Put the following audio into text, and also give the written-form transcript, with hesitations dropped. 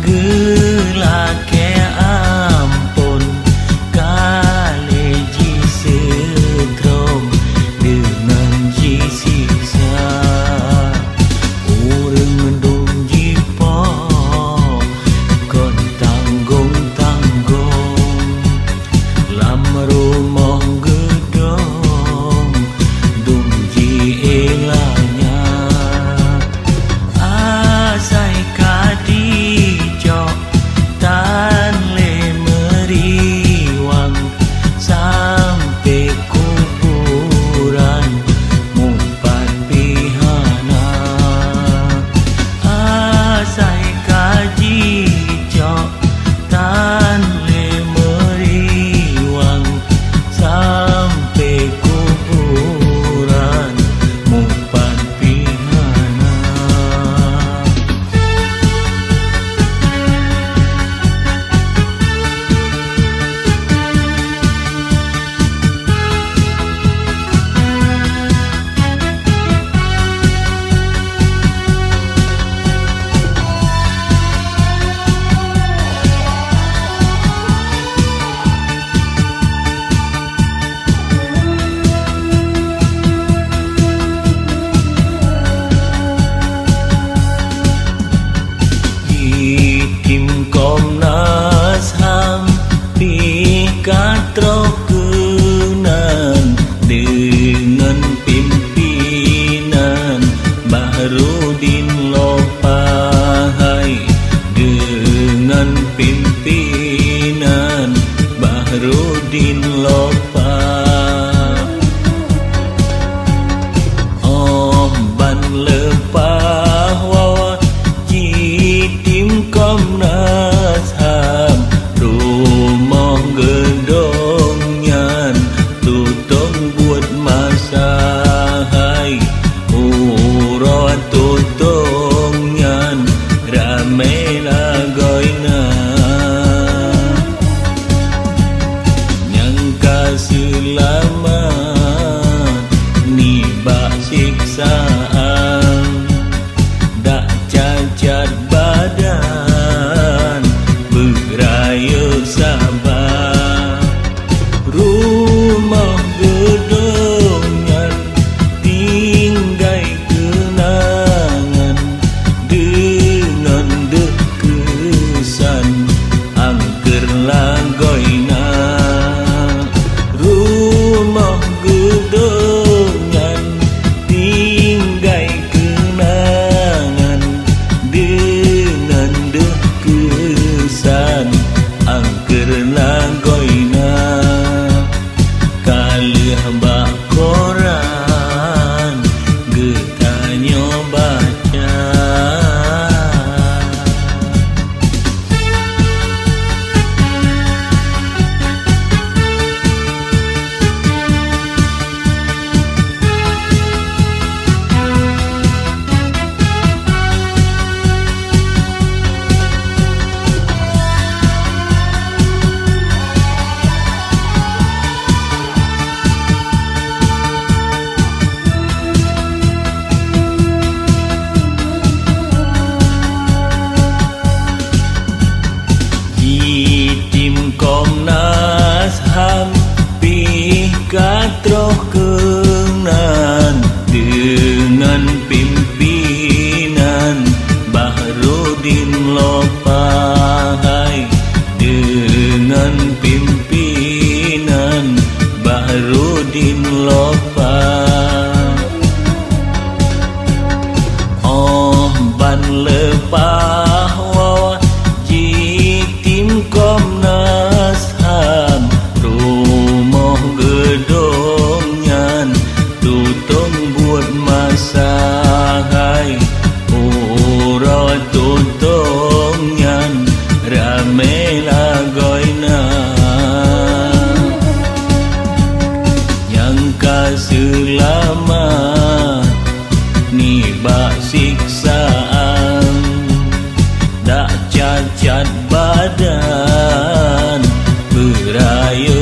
gelake ampun kaleji setrom dengan ji siksa urang mendung jipo kon tanggung-tanggung lam rumah gedong dung ji elanya asai kadijo tan le meriwang sampai kuburan mumpat pihana asai kadijo tan le meriwang sampai kuburan mumpat pihana. Tim Komnas HAM pikatrokenan dengan pimpinan Bahrudin Lopahai dengan pimpinan Bahrudin Lopah ban lepah wawa tim Komnas HAM rumah gedongnya tutong buat masa hai urat tutongnya ramai lagoina nyangka selamat nibak siksaan dak cacat badan beraya sabar rumah gedongnya tinggai kenangan dengan dekesan angker lagoina rumah gedongnya tinggai kenangan dengan dekesan angker lagoina kalih bak koran getanyo baca tim Komnas HAM pikatrokenan dengan pimpinan Bahrudin Lopahai dengan pimpinan Bahrudin Lopah ban lepah wawa tim Komnas HAM rumah gedongnya tutong buat masa hai urat tutongnya ramai lagoina nyangka selamat nibak siksaan dak cacat badan beraya